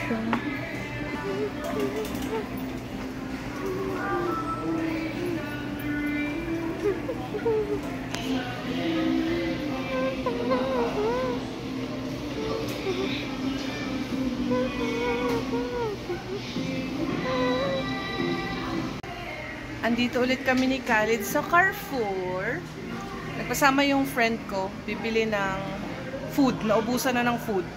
siya. Andito ulit kami ni Khalid sa Carrefour. Nagpasama yung friend ko, bibili ng food. Naubusan na ng food.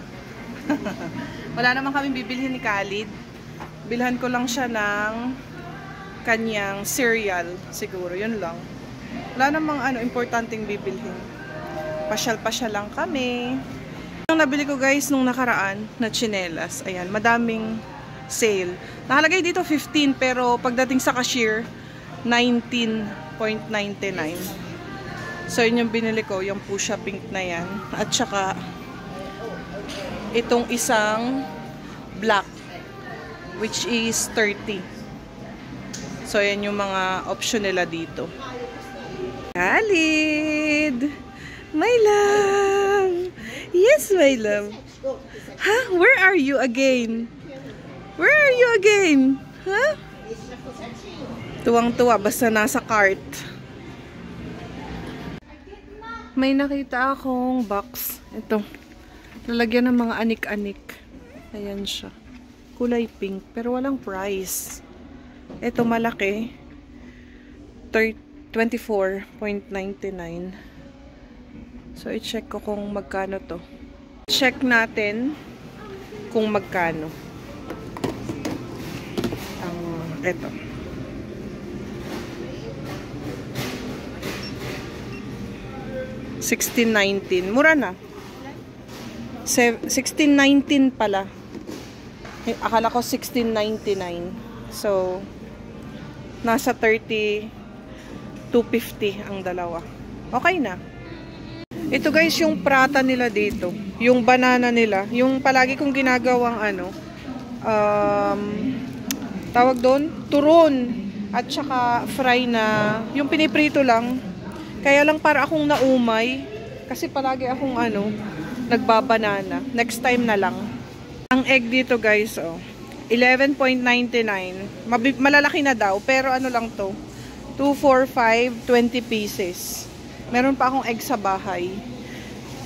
Wala naman kami bibilhin ni Khalid. Bilhan ko lang siya ng kanyang cereal. Siguro, yun lang. Wala namang importanteng bibilhin. Pasyal-pasyal lang kami. Yung nabili ko guys nung nakaraan na tsinelas. Ayan, madaming sale. Nakalagay dito 15 pero pagdating sa cashier, 19.99. So, yun yung binili ko, yung Pusha Pink na yan. At saka, itong isang black, which is 30. So, yan yung mga option nila dito. Khalid! My love! Yes, my love! Huh? Where are you again? Where are you again? Huh? Tuwang-tuwa, basta nasa cart. May nakita akong box. Ito. Lalagyan ng mga anik-anik. Ayan siya. Kulay pink. Pero walang price. Ito malaki. 24.99. So, i-check ko kung magkano to. Check natin kung magkano. Ito. 16.19. Mura na. 16.19 pala. Akala ko 16.99. So, nasa 32.50 ang dalawa. Okay na. Ito guys, yung prata nila dito. Yung banana nila. Yung palagi kong ginagawang tawag doon? Turon. At saka fry na. Yung piniprito lang. Kaya lang para akong naumay. Kasi palagi akong nagbabanana. Next time na lang. Ang egg dito guys, 11.99. Malalaki na daw. Pero ano lang to? 2, 4, 5, 20 pieces. Meron pa akong egg sa bahay.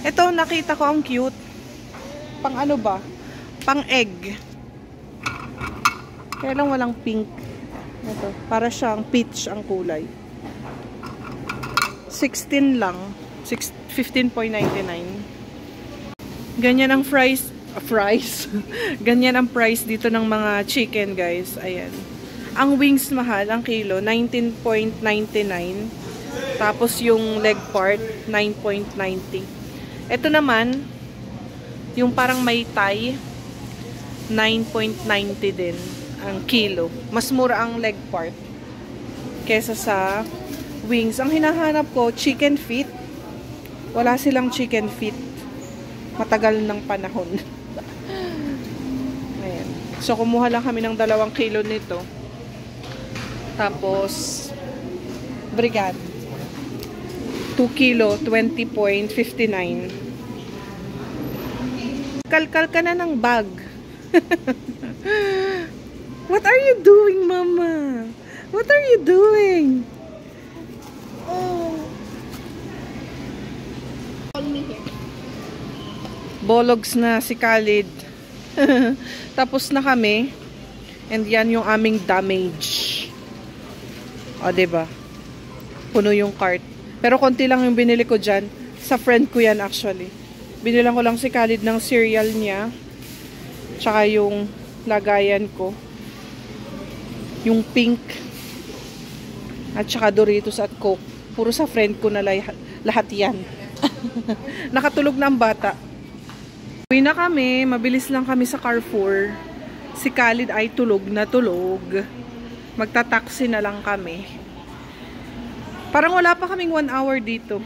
Ito, nakita ko ang cute. Pang ano ba? Pang egg. Kaya lang walang pink. Ito, para siyang peach ang kulay. 16 lang. 15.99. Ganyan ang fries. Ganyan ang price dito ng mga chicken, guys. Ayan. Ang wings mahal, ang kilo, 19.99. Tapos yung leg part, 9.90. Ito naman, yung parang may thigh, 9.90 din ang kilo. Mas mura ang leg part kesa sa wings. Ang hinahanap ko, chicken feet. Wala silang chicken feet. Matagal ng panahon. Ayan. So, kumuha lang kami ng 2 kilo nito. Tapos, brigade. 2 kilo, 20.59. Kalkal ka na ng bag. What are you doing, Mama? What are you doing? Bologs na si Khalid. Tapos na kami. And yan yung aming damage. O, diba? Puno yung cart. Pero konti lang yung binili ko dyan. Sa friend ko yan actually. Binilang ko lang si Khalid ng cereal niya. Tsaka yung lagayan ko. Yung pink. At tsaka Doritos at Coke. Puro sa friend ko na lahat yan. Nakatulog na ang bata. Uwi na kami. Mabilis lang kami sa Carrefour. Si Khalid ay tulog na tulog. Magta-taxi na lang kami. Parang wala pa kaming 1 hour dito.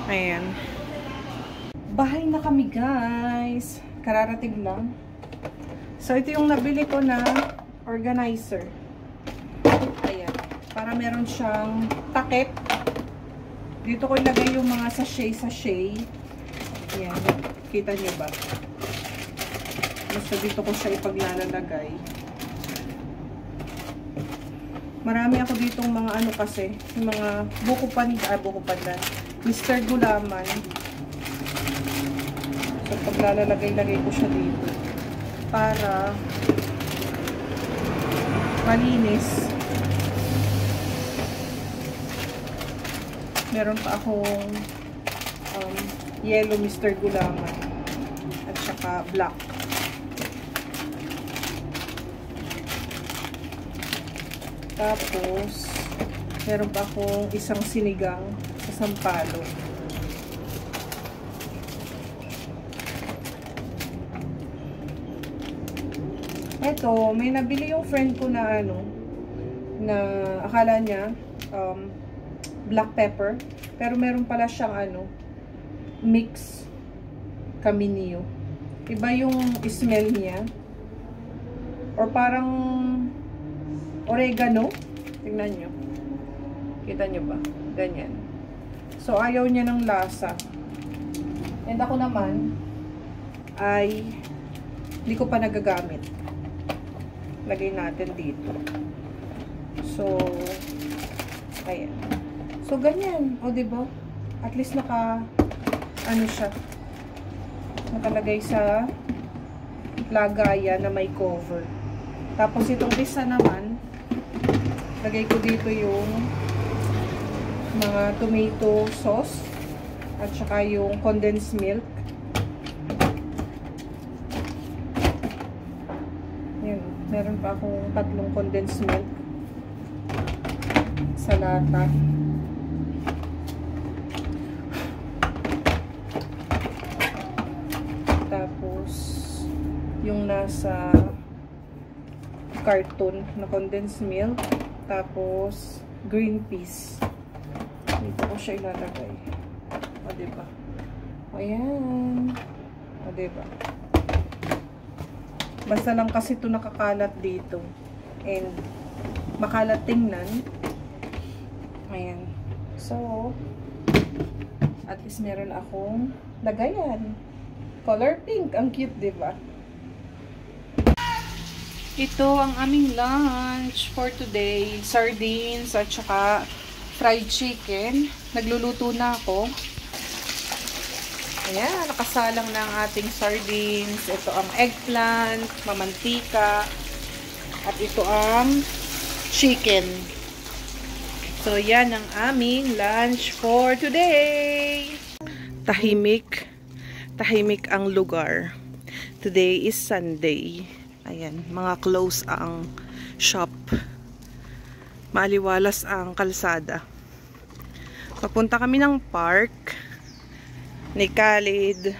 Ayan. Bahay na kami, guys. Kararating lang. So, ito yung nabili ko na organizer. Ayan. Para meron siyang takip. Dito ko ilagay yung mga sachet. Ayan. Kita niyo ba? So, dito ko siya ipaglalagay. Marami ako ditong mga ano kasi, yung mga buko pandan, Mr. Gulaman. So, paglalagay-lagay ko siya dito para malinis. Meron pa akong yellow Mr. Gulaman at saka black. Tapos, meron pa akong isang sinigang sa sampalok. Eto, may nabili yung friend ko na ano, na akala niya black pepper, pero meron pala siyang ano, mix caminio. Iba yung smell niya. Or parang oregano. Tingnan nyo. Kita nyo ba? Ganyan. So, ayaw niya ng lasa. And ako naman, ay hindi ko pa nagagamit. Lagay natin dito. So, ayan. So, ganyan. O, diba? At least ano siya. Nakalagay sa lagayan na may cover. Tapos, itong isa naman, lagay ko dito yung mga tomato sauce at saka yung condensed milk. Yan, meron pa akong 3 condensed milk sa lata. Tapos yung nasa carton na condensed milk. Tapos, green peas. Dito ko siya ilalagay. O, diba? Ayan. O, diba? Basta lang kasi ito nakakalat dito. And, makalat tingnan. Ayan. So, at least meron akong lagayan. Color pink. Ang cute, diba? Ito ang aming lunch for today. Sardines at saka fried chicken. Nagluluto na ako. Ayan, nakasalang na ang ating sardines. Ito ang eggplant, mamantika. At ito ang chicken. So, yan ang aming lunch for today. Tahimik. Tahimik ang lugar. Today is Sunday. Ayan, mga close ang shop. Maaliwalas ang kalsada. Papunta kami ng park ni Khalid.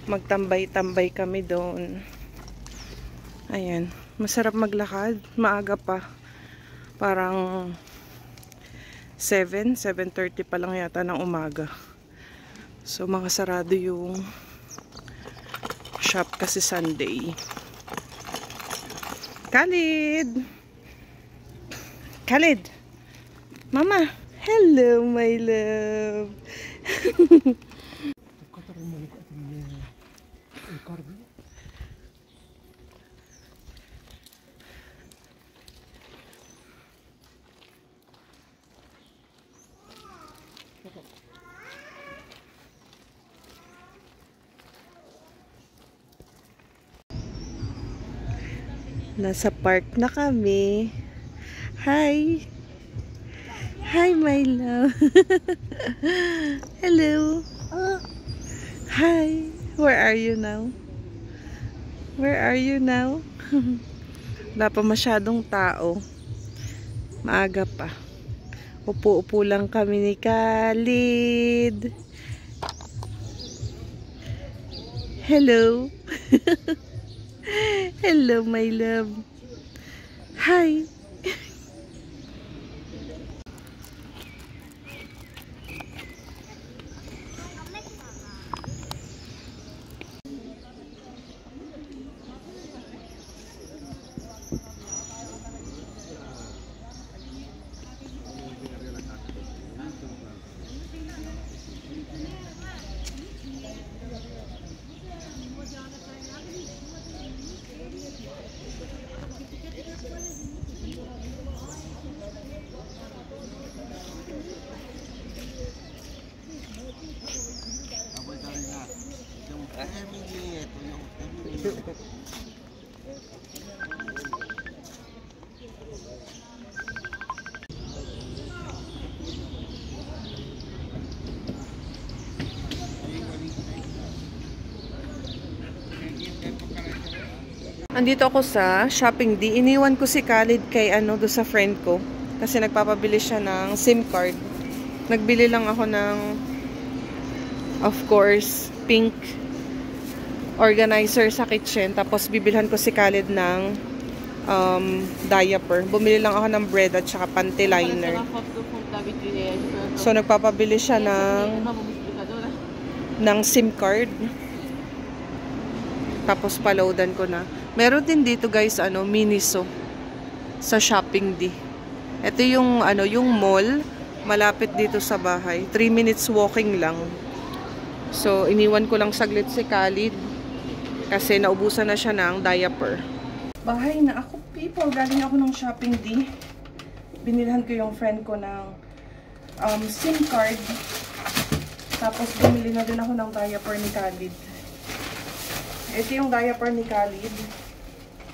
Magtambay-tambay kami doon. Ayan, masarap maglakad. Maaga pa. Parang 7:30 pa lang yata ng umaga. So, makasarado yung shop kasi Sunday. Khalid! Khalid! Mama! Hello, my love! Nasa park na kami. Hi! Hi, my love! Hello! Hi! Where are you now? Where are you now? Wala pa masyadong tao. Maaga pa. Upo-upo lang kami ni Khalid. Hello! Hello, my love. Hi. intermediate. Yung intermediate. Andito ako sa Shopping D. Iniwan ko si Khalid kay do sa friend ko. Kasi nagpapabili siya ng SIM card. Nagbili lang ako ng, of course, pink organizer sa kitchen. Tapos bibilhan ko si Khalid ng diaper. Bumili lang ako ng bread at saka panty liner. So nagpapabili siya ng SIM card. Tapos paloadan ko na. Meron din dito guys, Miniso sa Shopping D. Ito yung yung mall malapit dito sa bahay. 3 minutes walking lang. So iniwan ko lang saglit si Khalid kasi naubusan na siya ng diaper. Bahay na ako, people. Galing ako ng Shopping D. Binilhan ko yung friend ko ng SIM card. Tapos bumili na din ako ng diaper ni Khalid. Ito yung diaper ni Khalid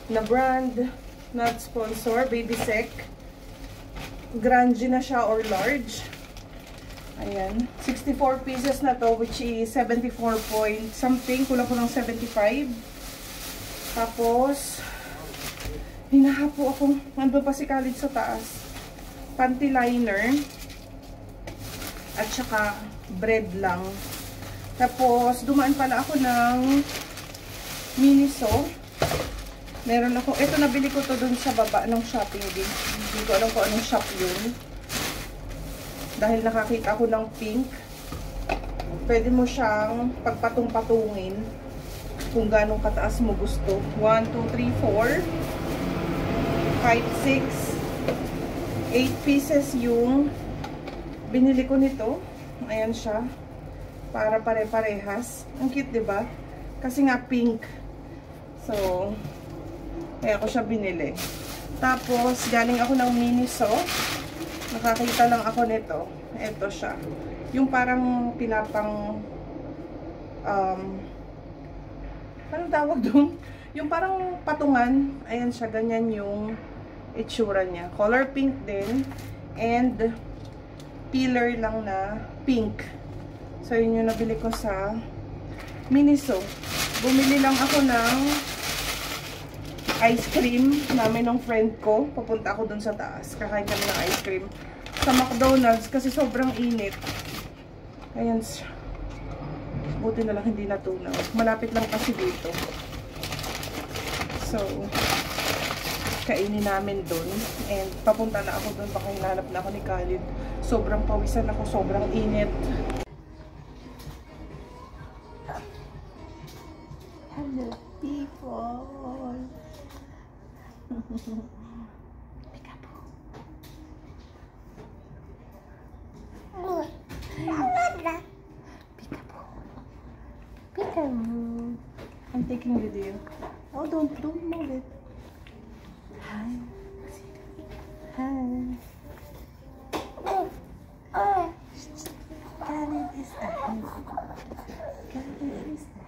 na brand, not sponsor, Baby Sec. Grande na siya or large. Ayan. 64 pieces na to, which is 74 point something. Kulang ko ng 75. Tapos, hinahapo ako. Nandun pa si Khalid sa taas. Panty liner. At saka, bread lang. Tapos, dumaan pala ako ng Miniso. Meron ako, ito nabili ko to dun sa baba ng Shopping din. Hindi ko alam kung anong shop yun. Dahil nakakita ako ng pink. Pwede mo siyang pagpatong-patungin kung ganong kataas mo gusto. 1, 2, 3, 4 5, 6 8 pieces yung binili ko nito. Ayan siya. Para pare-parehas. Ang cute, diba? Kasi nga pink. So, kaya ko siya binili. Tapos, galing ako ng Miniso. Nakakita lang ako nito. Ito siya. Yung parang pinapang anong tawag doon? Yung parang patungan. Ayan siya. Ganyan yung itsura niya. Color pink din. And peeler lang na pink. So, yun yung nabili ko sa Miniso. Bumili lang ako ng ice cream namin ng friend ko. Papunta ako dun sa taas. Kakain kami ng ice cream sa McDonald's kasi sobrang init. Ayan. Buti na lang hindi natunaw. Malapit lang kasi dito. So, kainin namin dun. And papunta na ako dun. Baka hinanap na ako ni Khalid. Sobrang pawisan ako. Sobrang init. Hello, people. Peekaboo. Peekaboo. Peekaboo. I'm taking video. Oh, don't move it. Hi. Hi. Khalid is a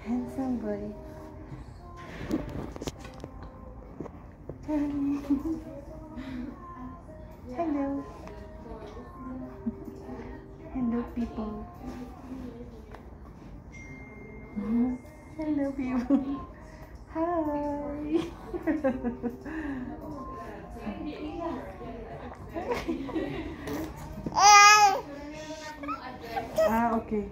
handsome boy. Hello. Hello, people. Hello, people. Hi. Okay.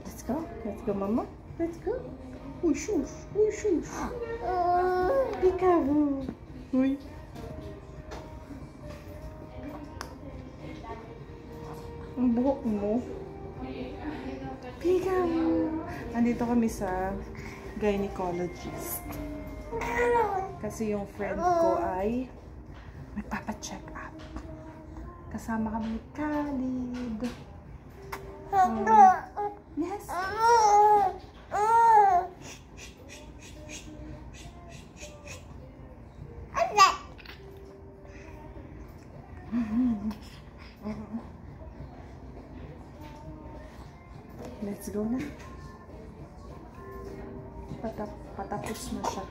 Let's go. Let's go, Mama. Let's go. Ush, ush, ush, ush. Peekaboo. Uy. Ang buhok mo. Peekaboo. Andito kami sa gynecologist. Kasi yung friend ko ay magpapa-check up. Kasama kami ni Khalid. Yes. Let's go na. Patapos na siya.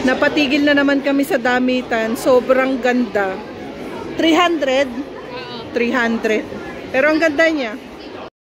Napatigil na naman kami sa damitan. Sobrang ganda. 300? 300. Pero ang ganda niya.